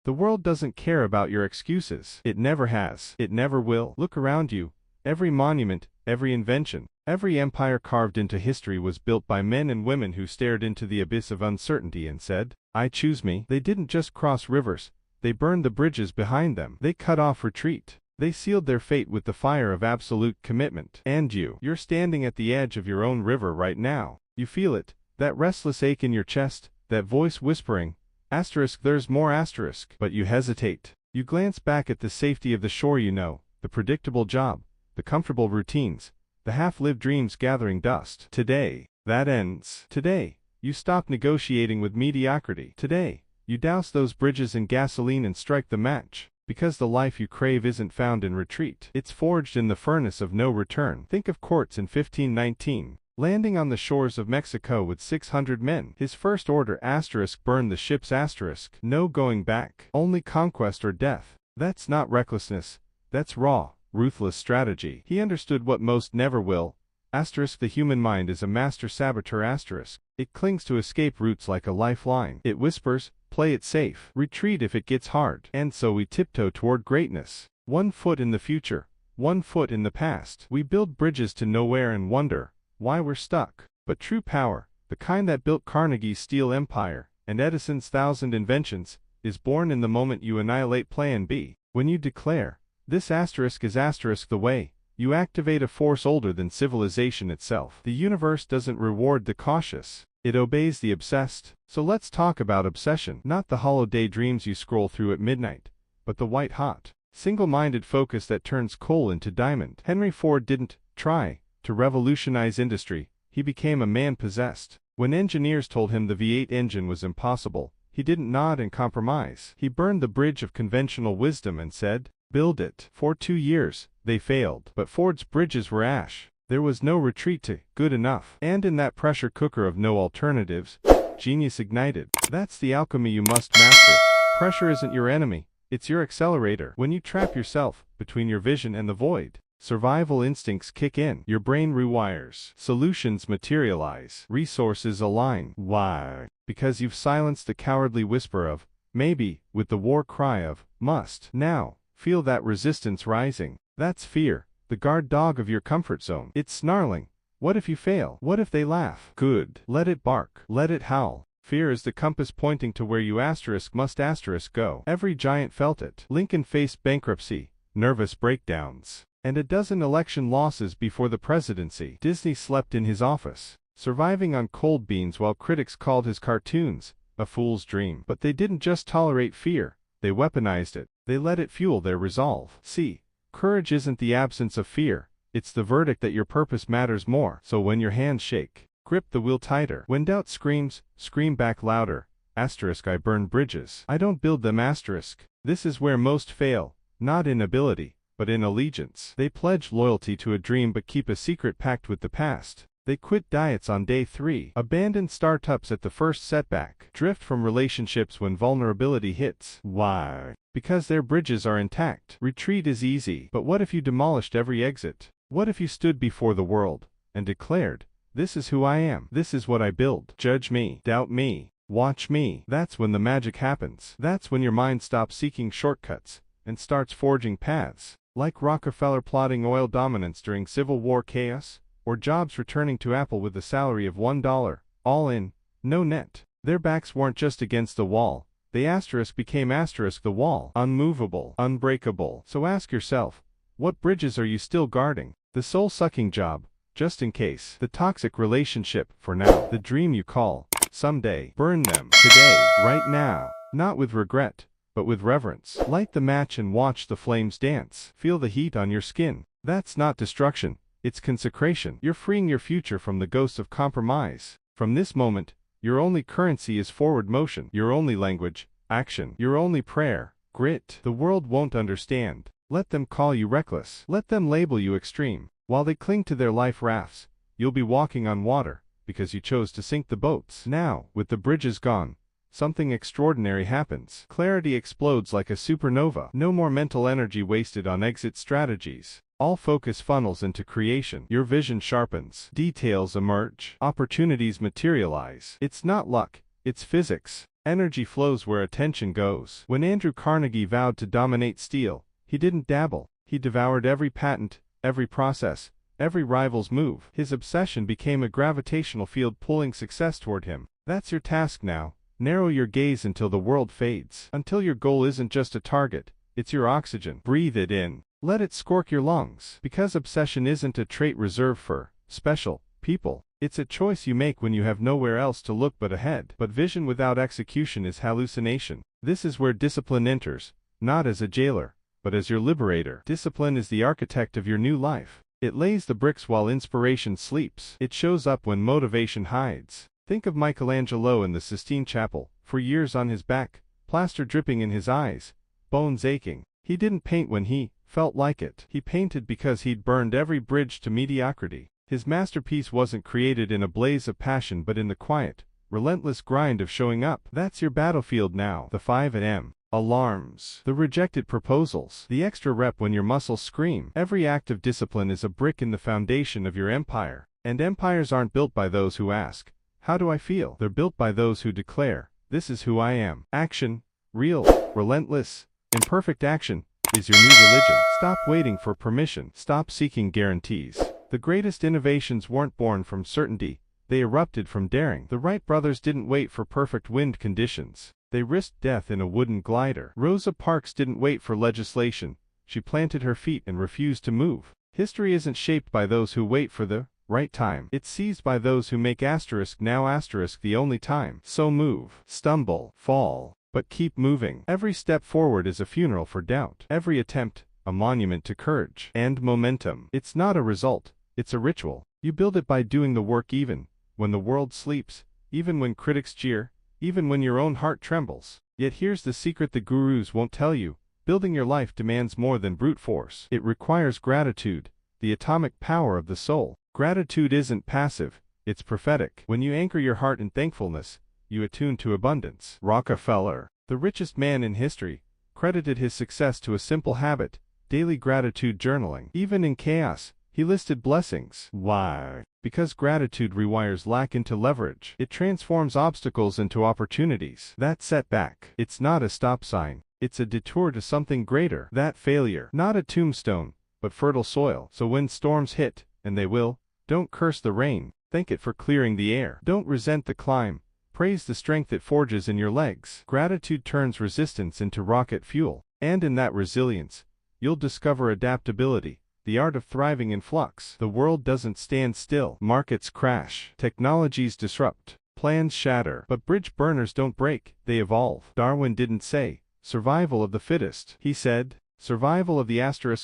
The world doesn't care about your excuses. It never has. It never will. Look around you. Every monument, every invention, every empire carved into history was built by men and women who stared into the abyss of uncertainty and said, "I choose me." They didn't just cross rivers. They burned the bridges behind them. They cut off retreat. They sealed their fate with the fire of absolute commitment. And you're standing at the edge of your own river right now. You feel it, that restless ache in your chest, that voice whispering, asterisk, there's more asterisk. But you hesitate. You glance back at the safety of the shore you know, the predictable job, the comfortable routines, the half-lived dreams gathering dust. Today, that ends. Today, you stop negotiating with mediocrity. Today, you douse those bridges in gasoline and strike the match. Because the life you crave isn't found in retreat. It's forged in the furnace of no return. Think of Quartz in 1519, landing on the shores of Mexico with 600 men. His first order asterisk burned the ships asterisk. No going back. Only conquest or death. That's not recklessness. That's raw, ruthless strategy. He understood what most never will. Asterisk, the human mind is a master saboteur asterisk. It clings to escape routes like a lifeline. It whispers, play it safe. Retreat if it gets hard. And so we tiptoe toward greatness. 1 foot in the future, 1 foot in the past. We build bridges to nowhere and wonder why we're stuck. But true power, the kind that built Carnegie's steel empire and Edison's 1,000 inventions, is born in the moment you annihilate Plan B. When you declare, this asterisk is asterisk the way, you activate a force older than civilization itself. The universe doesn't reward the cautious. It obeys the obsessed. So let's talk about obsession. Not the hollow daydreams you scroll through at midnight, but the white-hot, single-minded focus that turns coal into diamond. Henry Ford didn't try to revolutionize industry. He became a man possessed. When engineers told him the V8 engine was impossible, he didn't nod and compromise. He burned the bridge of conventional wisdom and said, build it. For 2 years, they failed. But Ford's bridges were ash. There was no retreat to good enough. And in that pressure cooker of no alternatives, genius ignited. That's the alchemy you must master. Pressure isn't your enemy. It's your accelerator. When you trap yourself between your vision and the void, survival instincts kick in. Your brain rewires. Solutions materialize. Resources align. Why? Because you've silenced the cowardly whisper of, maybe, with the war cry of, must. Now, feel that resistance rising. That's fear. The guard dog of your comfort zone. It's snarling. What if you fail? What if they laugh? Good. Let it bark. Let it howl. Fear is the compass pointing to where you asterisk must asterisk go. Every giant felt it. Lincoln faced bankruptcy, nervous breakdowns, and a dozen election losses before the presidency. Disney slept in his office, surviving on cold beans while critics called his cartoons a fool's dream. But they didn't just tolerate fear. They weaponized it. They let it fuel their resolve. See, courage isn't the absence of fear, it's the verdict that your purpose matters more. So when your hands shake, grip the wheel tighter. When doubt screams, scream back louder. Asterisk, I burn bridges. I don't build them asterisk. This is where most fail, not in ability, but in allegiance. They pledge loyalty to a dream but keep a secret pact with the past. They quit diets on day 3, abandon startups at the first setback, drift from relationships when vulnerability hits. Why? Because their bridges are intact. Retreat is easy. But what if you demolished every exit? What if you stood before the world and declared, this is who I am. This is what I build. Judge me. Doubt me. Watch me. That's when the magic happens. That's when your mind stops seeking shortcuts and starts forging paths. Like Rockefeller plotting oil dominance during Civil War chaos, or Jobs returning to Apple with a salary of $1, all in, no net. Their backs weren't just against the wall. They asterisk became asterisk the wall. Unmovable. Unbreakable. So ask yourself, what bridges are you still guarding? The soul-sucking job, just in case. The toxic relationship, for now. The dream you call, someday. Burn them. Today. Right now. Not with regret, but with reverence. Light the match and watch the flames dance. Feel the heat on your skin. That's not destruction. It's consecration. You're freeing your future from the ghosts of compromise. From this moment, your only currency is forward motion. Your only language, action. Your only prayer, grit. The world won't understand. Let them call you reckless. Let them label you extreme. While they cling to their life rafts, you'll be walking on water, because you chose to sink the boats. Now, with the bridges gone, something extraordinary happens. Clarity explodes like a supernova. No more mental energy wasted on exit strategies. All focus funnels into creation. Your vision sharpens. Details emerge. Opportunities materialize. It's not luck, it's physics. Energy flows where attention goes. When Andrew Carnegie vowed to dominate steel, he didn't dabble. He devoured every patent, every process, every rival's move. His obsession became a gravitational field pulling success toward him. That's your task now. Narrow your gaze until the world fades. Until your goal isn't just a target, it's your oxygen. Breathe it in. Let it scorch your lungs. Because obsession isn't a trait reserved for special people. It's a choice you make when you have nowhere else to look but ahead. But vision without execution is hallucination. This is where discipline enters, not as a jailer, but as your liberator. Discipline is the architect of your new life. It lays the bricks while inspiration sleeps. It shows up when motivation hides. Think of Michelangelo in the Sistine Chapel, for years on his back, plaster dripping in his eyes, bones aching. He didn't paint when he felt like it. He painted because he'd burned every bridge to mediocrity. His masterpiece wasn't created in a blaze of passion but in the quiet, relentless grind of showing up. That's your battlefield now. The 5 a.m. alarms, the rejected proposals, the extra rep when your muscles scream. Every act of discipline is a brick in the foundation of your empire. And empires aren't built by those who ask, "How do I feel?" They're built by those who declare, "This is who I am." Action, real, relentless, imperfect action, is your new religion. Stop waiting for permission. Stop seeking guarantees. The greatest innovations weren't born from certainty, they erupted from daring. The Wright brothers didn't wait for perfect wind conditions. They risked death in a wooden glider. Rosa Parks didn't wait for legislation. She planted her feet and refused to move. History isn't shaped by those who wait for the right time. It's seized by those who make now the only time. So move, stumble, fall, but keep moving. Every step forward is a funeral for doubt. Every attempt, a monument to courage. And momentum. It's not a result, it's a ritual. You build it by doing the work even when the world sleeps, even when critics jeer, even when your own heart trembles. Yet here's the secret the gurus won't tell you. Building your life demands more than brute force. It requires gratitude, the atomic power of the soul. Gratitude isn't passive, it's prophetic. When you anchor your heart in thankfulness, you attune to abundance. Rockefeller, the richest man in history, credited his success to a simple habit, daily gratitude journaling. Even in chaos, he listed blessings. Why? Because gratitude rewires lack into leverage. It transforms obstacles into opportunities. That setback, it's not a stop sign, it's a detour to something greater. That failure, not a tombstone, but fertile soil. So when storms hit, and they will, don't curse the rain, thank it for clearing the air. Don't resent the climb, praise the strength it forges in your legs. Gratitude turns resistance into rocket fuel. And in that resilience, you'll discover adaptability, the art of thriving in flux. The world doesn't stand still. Markets crash. Technologies disrupt. Plans shatter. But bridge burners don't break, they evolve. Darwin didn't say, "Survival of the fittest." He said, "Survival of the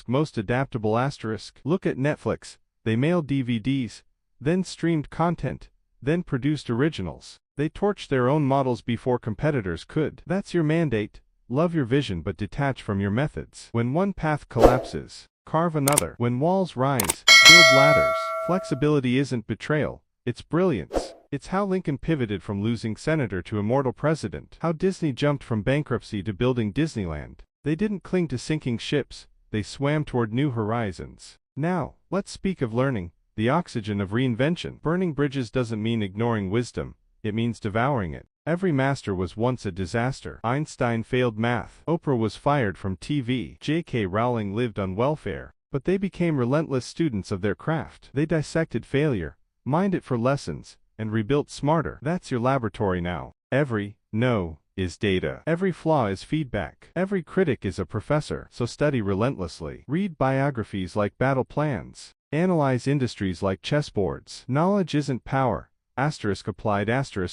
most adaptable." Look at Netflix. They mailed DVDs, then streamed content, then produced originals. They torched their own models before competitors could. That's your mandate. Love your vision but detach from your methods. When one path collapses, carve another. When walls rise, build ladders. Flexibility isn't betrayal, it's brilliance. It's how Lincoln pivoted from losing senator to immortal president. How Disney jumped from bankruptcy to building Disneyland. They didn't cling to sinking ships, they swam toward new horizons. Now, let's speak of learning, the oxygen of reinvention. Burning bridges doesn't mean ignoring wisdom, it means devouring it. Every master was once a disaster. Einstein failed math. Oprah was fired from TV. J.K. Rowling lived on welfare. But they became relentless students of their craft. They dissected failure, mined it for lessons, and rebuilt smarter. That's your laboratory now. Every no is data. Every flaw is feedback. Every critic is a professor. So study relentlessly. Read biographies like battle plans. Analyze industries like chessboards. Knowledge isn't power. Applied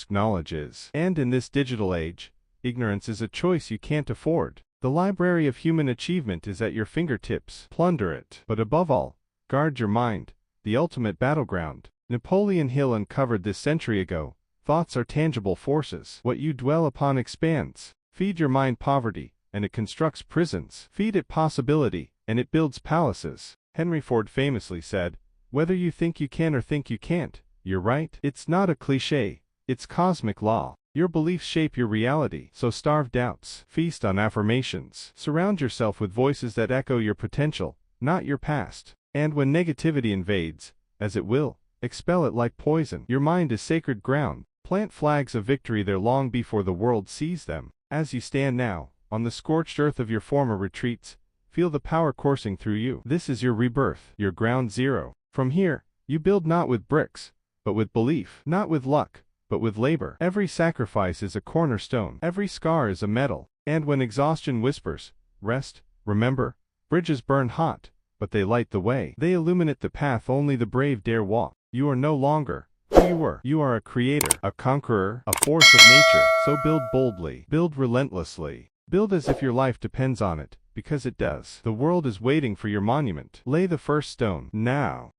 knowledge is. And in this digital age, ignorance is a choice you can't afford. The library of human achievement is at your fingertips. Plunder it. But above all, guard your mind, the ultimate battleground. Napoleon Hill uncovered this century ago. Thoughts are tangible forces. What you dwell upon expands. Feed your mind poverty, and it constructs prisons. Feed it possibility, and it builds palaces. Henry Ford famously said, "Whether you think you can or think you can't, you're right." It's not a cliché, it's cosmic law. Your beliefs shape your reality. So starve doubts. Feast on affirmations. Surround yourself with voices that echo your potential, not your past. And when negativity invades, as it will, expel it like poison. Your mind is sacred ground. Plant flags of victory there long before the world sees them. As you stand now, on the scorched earth of your former retreats, feel the power coursing through you. This is your rebirth, your ground zero. From here, you build not with bricks, but with belief. Not with luck, but with labor. Every sacrifice is a cornerstone. Every scar is a medal. And when exhaustion whispers, rest, remember, bridges burn hot, but they light the way. They illuminate the path only the brave dare walk. You are no longer who you were. You are a creator, a conqueror, a force of nature. So build boldly, build relentlessly. Build as if your life depends on it, because it does. The world is waiting for your monument. Lay the first stone now.